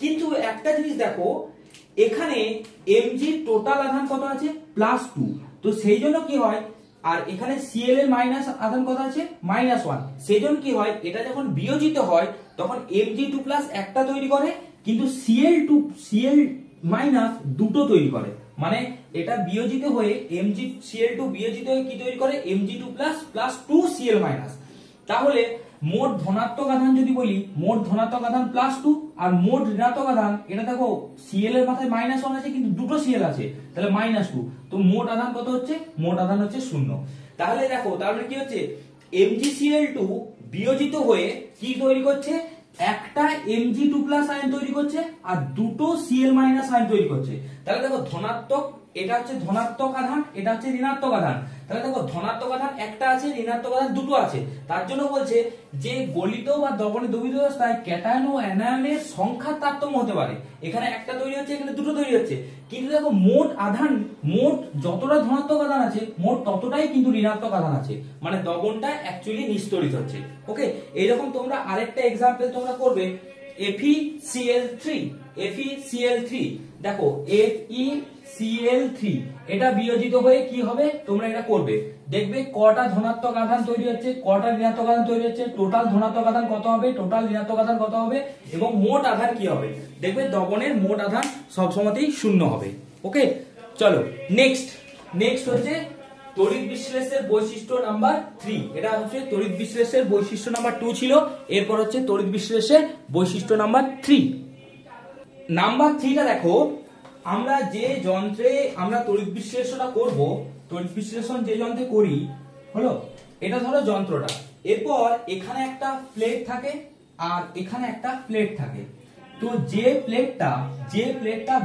কিন্তু একটা জিনিস দেখো, এখানে Mg টোটাল আধান কত আছে +2, তো সেই জন্য কি হয়, আর এখানে Cl এর মাইনাস আধান কত আছে -1, সেই জন্য কি হয়, এটা যখন বিয়োজিত হয় তখন Mg2+ একটা তৈরি করে, কিন্তু Cl দুটো তৈরি করে। মানে এটা বিয়োজিত হয়ে Cl2 বিয়োজিত হয়ে কি তৈরি করে, Mg2+ + 2Cl-। তাহলে মোট ধনাত্মক আধান যদি বলি, মোট ধনাত্মক আধান +2, আর মোট ঋণাত্মক আধান, এটা দেখো Cl এর মাথায় -1 আছে কিন্তু দুটো Cl আছে, তাহলে -2, তো মোট আধান কত হচ্ছে, মোট আধান হচ্ছে 0। তাহলে দেখো তাহলে কি হচ্ছে, MgCl2 বিয়োজিত হয়ে কি তৈরি করছে, একটা Mg2+ আয়ন তৈরি করছে আর দুটো Cl- আয়ন তৈরি করছে। তাহলে দেখো ধনাত্মক, এটা হচ্ছে ধনাত্মক আধান, এটা হচ্ছে ঋণাত্মক আধান। তাহলে দেখো ধনাত্মক আধান একটা আছে, ঋণাত্মক আধান দুটো আছে, তার জন্য বলছে যে গলিত বা দবনে দ্রবীভূত অবস্থায় ক্যাটায়ন ও অ্যানায়নের সংখ্যার তারতম্য হতে পারে। এখানে একটা তৈরি হচ্ছে, এখানে দুটো তৈরি হচ্ছে, কিন্তু দেখো মোট আধান, মোট যতটা ধনাত্মক আধান আছে মোট ততটাই কিন্তু ঋণাত্মক আধান আছে, মানে দবনটা অ্যাকচুয়ালি নিস্তরিত হচ্ছে। ওকে, এইরকম তোমরা আরেকটা এক্সাম্পল তোমরা করবে, FeCl3, দেখো FeCl3 এটা বিয়োজিত হয়ে কি হবে, তোমরা এটা করবে, দেখবে কটা ধনাত্মক আধান তৈরি হচ্ছে, কটা ঋণাত্মক আধান তৈরি হচ্ছে, টোটাল ধনাত্মক আধান কত হবে, টোটাল ঋণাত্মক আধান কত হবে, এবং মোট আধান কি হবে, দেখবে দবনের মোট আধান সবসময়তেই 0 হবে। ওকে, চলো নেক্সট হচ্ছে তড়িৎ বিশ্লেষের বৈশিষ্ট্য নাম্বার 3। এটা হচ্ছে তড়িৎ বিশ্লেষের বৈশিষ্ট্য নাম্বার 2 ছিল, এরপর হচ্ছে তড়িৎ বিশ্লেষের বৈশিষ্ট্য নাম্বার 3। নাম্বার 3টা দেখো, আমরা যে যন্ত্রে আমরা তড়িৎ বিশ্লেষণটা করব, তড়িৎ বিশ্লেষণ যে যন্ত্রে করি হলো, এটা ধরো যন্ত্রটা, এরপর এখানে একটা প্লেট থাকে আর এখানে একটা প্লেট থাকে। তো যে প্লেটটা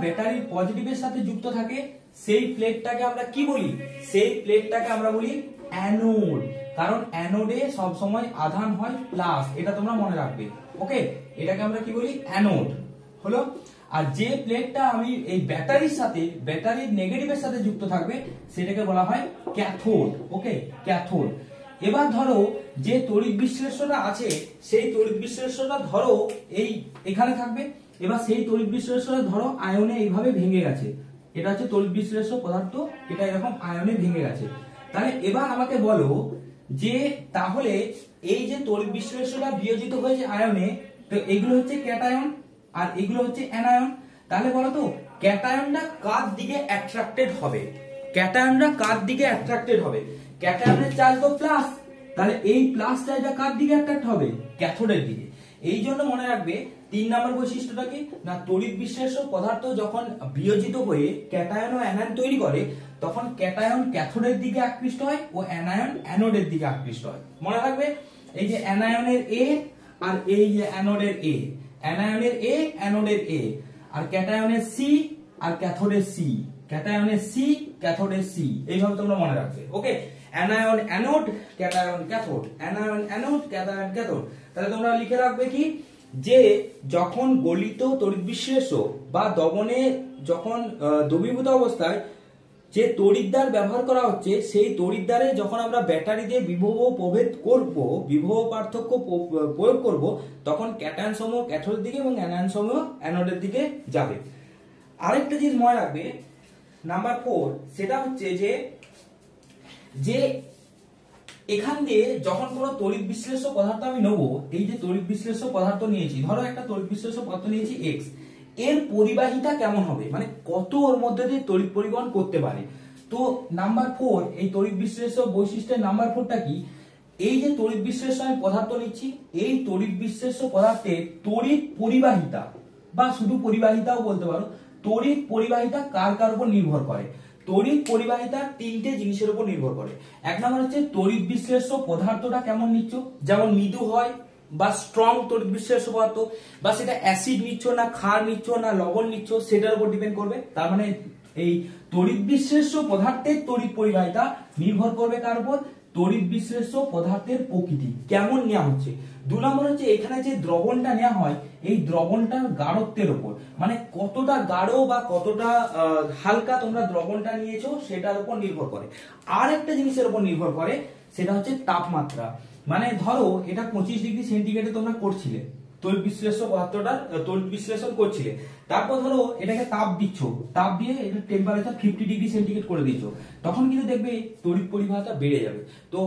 ব্যাটারির পজিটিভের সাথে যুক্ত থাকে সেই প্লেটটাকে আমরা কি বলি, সেই প্লেটটাকে আমরা বলি অ্যানোড, কারণ অ্যানোডে সব সময় আধান হয় প্লাস, এটা তোমরা মনে রাখবে। ওকে, এটাকে আমরা কি বলি, অ্যানোড হলো। আর যে প্লেটটা আমি এই ব্যাটারির নেগেটিভের সাথে যুক্ত থাকবে সেটাকে বলা হয় ক্যাথোড। ওকে, ক্যাথোড। এবার ধরো যে তড়িৎ বিশ্লেষ্যটা আছে সেই তড়িৎ বিশ্লেষ্যটা ধরো এই এখানে থাকবে, এবার সেই তড়িৎ বিশ্লেষ্যটা ধরো আয়নে এইভাবে ভেঙে গেছে, এটা হচ্ছে তড়িৎ বিশ্লেষ্য পদার্থ, এটা এরকম আয়নে ভেঙে গেছে। তাহলে এবার আমাকে বলো যে তাহলে এই যে তড়িৎ বিশ্লেষ্যটা বিয়োজিত হয়েছে আয়নে, তো এগুলো হচ্ছে ক্যাটায়ন আর এগুলো হচ্ছে অ্যানায়ন। তাহলে বলো তো ক্যাটায়নটা কার দিকে অ্যাট্রাক্টেড হবে, ক্যাটায়নের চার্জ তো প্লাস, তাহলে এই প্লাস চার্জটা কার দিকে অ্যাট্রাক্ট হবে, ক্যাথোডের দিকে। এই জন্য মনে রাখবে 3 নম্বর বৈশিষ্ট্যটা কি না, তড়িৎ বিশ্লেষ্য পদার্থ যখন বিয়োজিত হয়ে ক্যাটায়ন ও অ্যানায়ন তৈরি করে তখন ক্যাটায়ন ক্যাথোডের দিকে আকৃষ্ট হয় ও অ্যানায়ন অ্যানোডের দিকে আকৃষ্ট হয়। মনে রাখবে এই যে অ্যানায়নের A আর এই যে অ্যানোডের A, অ্যানায়নের A অ্যানোডের A, R ক্যাটায়নের C R ক্যাথোডের C, ক্যাটায়নের C ক্যাথোডের C, এইভাবে তোমরা মনে রাখবে। Okay, anion anode, cation cathode, anion anode, cation cathode. তাহলে তোমরা লিখে রাখবে কি, যে যখন গলিত তড়িৎ বিশ্লেষ্য বা দবনে যখন দ্রবীভূত অবস্থায় যে তড়িৎদ্বার ব্যবহার করা হচ্ছে সেই তড়িৎদ্বারে যখন আমরা ব্যাটারি দিয়ে বিভব প্রভেদ করব, বিভব পার্থক্য প্রয়োগ করব, তখন ক্যাটায়ন সমূহ ক্যাথোডের দিকে এবং অ্যানায়ন সমূহ অ্যানোডের দিকে যাবে। আরেকটা জিনিস মনে রাখবে নাম্বার 4, সেটা হচ্ছে যে এখান দিয়ে যখন কোনো তড়িৎ বিশ্লেষ্য পদার্থ আমি নেব, এই যে তড়িৎ বিশ্লেষ্য পদার্থ নিয়েছি, ধরো একটা তড়িৎ বিশ্লেষ্য পদার্থ নিয়েছি X, এর পরিবাহিতা কেমন হবে, মানে কত ওর মধ্যে দিয়ে তড়িৎ পরিবহন করতে পারে। তো নাম্বার 4, এই তড়িৎ বিশ্লেষ্য বৈশিষ্ট্যের নাম্বার 4টা কি, এই যে তড়িৎ বিশ্লেষ্য আমি পদার্থ নিচ্ছি, এই তড়িৎ বিশ্লেষ্য পদার্থের তড়িৎ পরিবাহিতা বা শুধু পরিবাহিতাও বলতে পারো, তড়িৎ পরিবাহিতা কার উপর নির্ভর করে, তড়িৎ পরিবাহিতা 3টে জিনিসের উপর নির্ভর করে। এক নম্বর হচ্ছে তড়িৎ বিশ্লেষ্য পদার্থটা কেমন নিচ্ছ, যেমন মৃদু হয় বা স্ট্রং তড়িৎ বিশ্লেষ্য পদার্থ, বা সেটা অ্যাসিড নিচ্ছ না ক্ষার নিচ্ছ না লবণ নিচ্ছ সেটার উপর ডিপেন্ড করবে। তার মানে এই তড়িৎ বিশ্লেষ্য পদার্থের তড়িৎ পরিবাহিতা নির্ভর করবে কার উপর, তড়িৎ বিশ্লেষ্য পদার্থের প্রকৃতি কেমন নেওয়া হচ্ছে। 2 নম্বর হচ্ছে এখানে যে দ্রবণটা নেওয়া হয় এই দ্রবণটার গাঢ়ত্বের উপর, মানে কতটা গাঢ় বা কতটা হালকা তোমরা দ্রবণটা নিয়েছো সেটার উপর নির্ভর করে। আর একটা জিনিসের উপর নির্ভর করে, সেটা হচ্ছে তাপমাত্রা। মানে ধরো এটা 25 ডিগ্রি সেন্টিগ্রেডে তোমরা করছিলে, তড়িৎ বিশ্লেষ্য পদার্থটা তড়িৎ বিশ্লেষণ করছিলে, তারপর ধরো এটাকে তাপ দিচ্ছ, তাপ দিয়ে এটা টেম্পারেচার 50 ডিগ্রি সেন্টিগ্রেড করে দিচ্ছ, তখন কিন্তু দেখবে তড়িৎ পরিবাহিতা বেড়ে যাবে। তো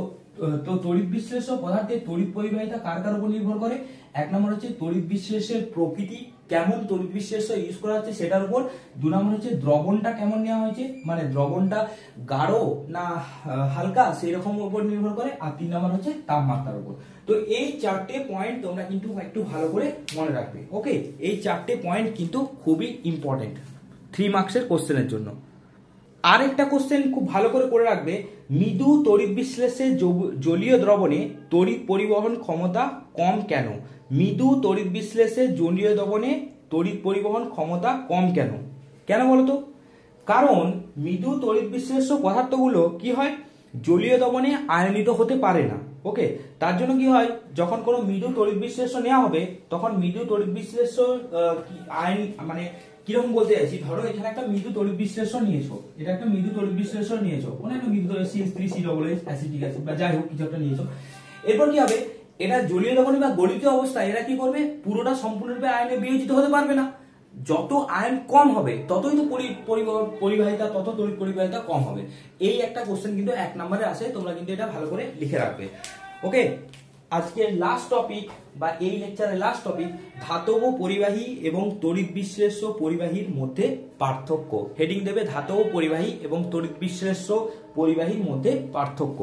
তড়িৎ বিশ্লেষ্য পদার্থের তড়িৎ পরিবাহিতা কার কার উপর নির্ভর করে। 1 নম্বর হচ্ছে তড়িৎ বিশ্লেষের প্রকৃতি, কেমন তড়িৎ বিশ্লেষ্য ইউজ করা হচ্ছে সেটার উপর। 2 নম্বর হচ্ছে দ্রবণটা কেমন নেওয়া হয়েছে, মানে দ্রবণটা গাঢ় না হালকা সেই রকম উপর নির্ভর করে। আর 3 নম্বর হচ্ছে তাপমাত্রার উপর। তো এই 4টে পয়েন্ট তোমরা কিন্তু একটু ভালো করে মনে রাখবে। ওকে, এই 4টে পয়েন্ট কিন্তু খুবই ইম্পর্টেন্ট 3 মার্কসের কোশ্চেনের জন্য। আর একটা কোশ্চেন খুব ভালো করে রাখবে, মৃদু তড়িৎ বিশ্লেষের জলীয় দ্রবণে তড়িৎ পরিবহন ক্ষমতা কম কেন। মৃদু তড়িৎ বিশ্লেষের জলীয় দ্রবণে তড়িৎ পরিবহন ক্ষমতা কম কেন, কেন বলতো? কারণ মৃদু তড়িৎ বিশ্লেষ্য পদার্থগুলো কি হয়, জলীয় দ্রবণে আয়নিত হতে পারে না। ওকে, তার জন্য কি হয়, যখন কোনো মৃদু তড়িৎ বিশ্লেষ্য নেওয়া হবে তখন মৃদু তড়িৎ বিশ্লেষ্য আয়ন মানে কিরকম বলতে চাইছি, ধরো এখানে একটা মৃদু তড়িৎ বিশ্লেষ্য নিয়েছো, এটা একটা মৃদু তড়িৎ বিশ্লেষ্য নিয়েছো, কোনো একটা মৃদু CH3COOH অ্যাসিটিক অ্যাসিড বা যাই হোক কিছু একটা নিয়েছো। এরপর কি হবে, এটা জলীয় দ্রবণে বা গলিত অবস্থায় এরা কি করবে, পুরোটা সম্পূর্ণরূপে আয়নে বিয়োজিত হতে পারবে না। যত আয়ন কম হবে ততই তো পরিবাহিতা, তত তড়িৎ পরিবাহিতা কম হবে। এই একটা কোশ্চেন কিন্তু 1 নম্বরে আসে, তোমরা কিন্তু এটা ভালো করে লিখে রাখবে। ওকে, আজকের লাস্ট টপিক বা এই লেকচারের লাস্ট টপিক, ধাতব পরিবাহী এবং তড়িৎ বিশ্লেষ্য পরিবাহীর মধ্যে পার্থক্য। হেডিং দেবে ধাতব পরিবাহী এবং তড়িৎ বিশ্লেষ্য পরিবাহীর মধ্যে পার্থক্য।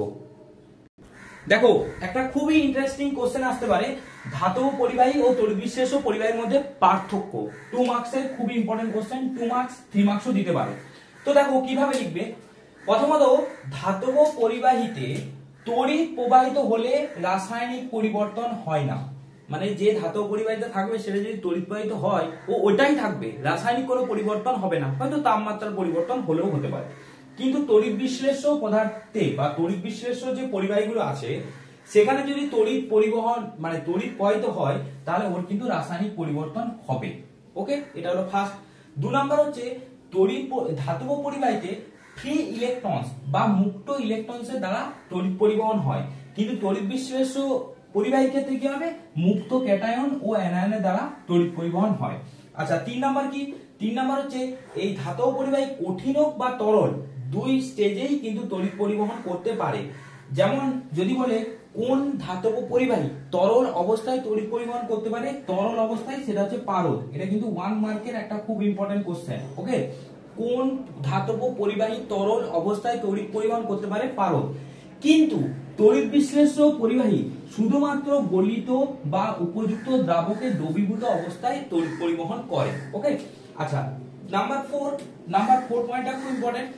দেখো একটা খুবই ইন্টারেস্টিং কোশ্চেন আসতে পারে, ধাতব পরিবাহী ও তড়িৎ বিশ্লেষ্য পরিবাহীর মধ্যে পার্থক্য। 2 মার্কসের খুবই ইম্পর্টেন্ট কোশ্চেন, 2 মার্কস 3 মার্কসও দিতে পারে। তো দেখো কিভাবে লিখবে, প্রথমত ধাতব পরিবাহীতে তড়িৎ প্রবাহিত হলে রাসায়নিক পরিবর্তন হয় না। মানে যে ধাতব পরিবাহিতা থাকবে সেটা যদি তড়িৎ প্রবাহিত হয় ওটাই থাকবে, রাসায়নিক কোনো পরিবর্তন হবে না, হয়তো তাপমাত্রার পরিবর্তন হলেও হতে পারে। কিন্তু তড়িৎ বিশ্লেষ্য পদার্থে বা তড়িৎ বিশ্লেষ্য যে পরিবাহীগুলো আছে সেখানে যদি তড়িৎ পরিবহন মানে তড়িৎ প্রবাহিত হয় তাহলে ওর কিন্তু রাসায়নিক পরিবর্তন হবে। ওকে, এটা হলো ফার্স্ট। 2 নাম্বার হচ্ছে ধাতব পরিবাহীতে ফ্রি ইলেকট্রনস বা মুক্ত ইলেকট্রনসের দ্বারা তড়িৎ পরিবহন হয়, কিন্তু তড়িৎ বিশ্লেষ্য পরিবাহীর ক্ষেত্রে কি হবে, মুক্ত ক্যাটায়ন ও অ্যানায়নের দ্বারা তড়িৎ পরিবহন হয়। আচ্ছা 3 নাম্বার কি, 3 নাম্বার হচ্ছে এই ধাতব পরিবাহী কঠিন হোক বা তরল 2 স্টেজেই কিন্তু তড়িৎ পরিবহন করতে পারে। যেমন যদি বলে কোন ধাতব পরিবাহী তরল অবস্থায় তড়িৎ পরিবহন করতে পারে, তরল অবস্থায় সেটা হচ্ছে পারদ। এটা কিন্তু 1 মার্কের একটা খুব ইম্পর্টেন্ট কোশ্চেন। ওকে, কোন ধাতব পরিবাহী তরল অবস্থায় তড়িৎ পরিবহন করতে পারে, পারদ। কিন্তু তড়িৎ বিশ্লেষ্য পরিবাহী শুধুমাত্র গলিত বা উপযুক্ত দ্রাবকে দ্রবীভূত অবস্থায় তড়িৎ পরিবহন করে। ওকে, আচ্ছা নাম্বার 4 পয়েন্টটা খুব ইম্পর্টেন্ট,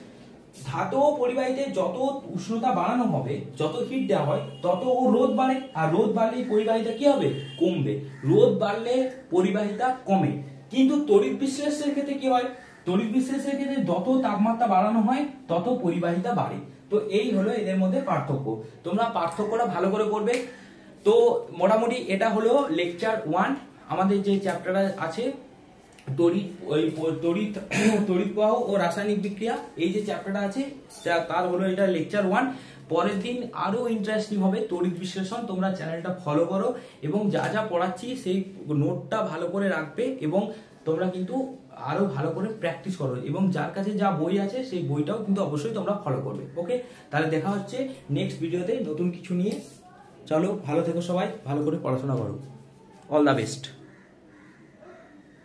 ধাতব পরিবাহীতে যত উষ্ণতা বাড়ানো হবে, যত হিট দেওয়া হয় তত ও রোধ বাড়ে, আর রোধ বাড়লে পরিবাহিতা কি হবে, কমবে। রোধ বাড়লে পরিবাহিতা কমে। কিন্তু তড়িৎ বিশ্লেষের ক্ষেত্রে কি হয়, তড়িৎ বিশ্লেষের ক্ষেত্রে যত তাপমাত্রা বাড়ানো হয় তত পরিবাহিতা বাড়ে। তো এই হলো এদের মধ্যে পার্থক্য, তোমরা পার্থক্যটা ভালো করে করবে। তো মোটামুটি এটা হলো লেকচার 1, আমাদের যে চ্যাপ্টারটা আছে তড়িৎ প্রবাহ ও রাসায়নিক বিক্রিয়া, এই যে চ্যাপ্টারটা আছে তার হলো এটা লেকচার 1। পরের দিন আরো ইন্টারেস্টিং হবে তড়িৎ বিশ্লেষণ। তোমরা চ্যানেলটা ফলো করো এবং যা যা পড়াচ্ছি সেই নোটটা ভালো করে রাখবে এবং তোমরা কিন্তু আরো ভালো করে প্র্যাকটিস করো, এবং যার কাছে যা বই আছে সেই বইটাও কিন্তু অবশ্যই তোমরা ফলো করবে। ওকে, তাহলে দেখা হচ্ছে নেক্সট ভিডিওতে নতুন কিছু নিয়ে। চলো, ভালো থেকো সবাই, ভালো করে পড়াশোনা করো। All the best.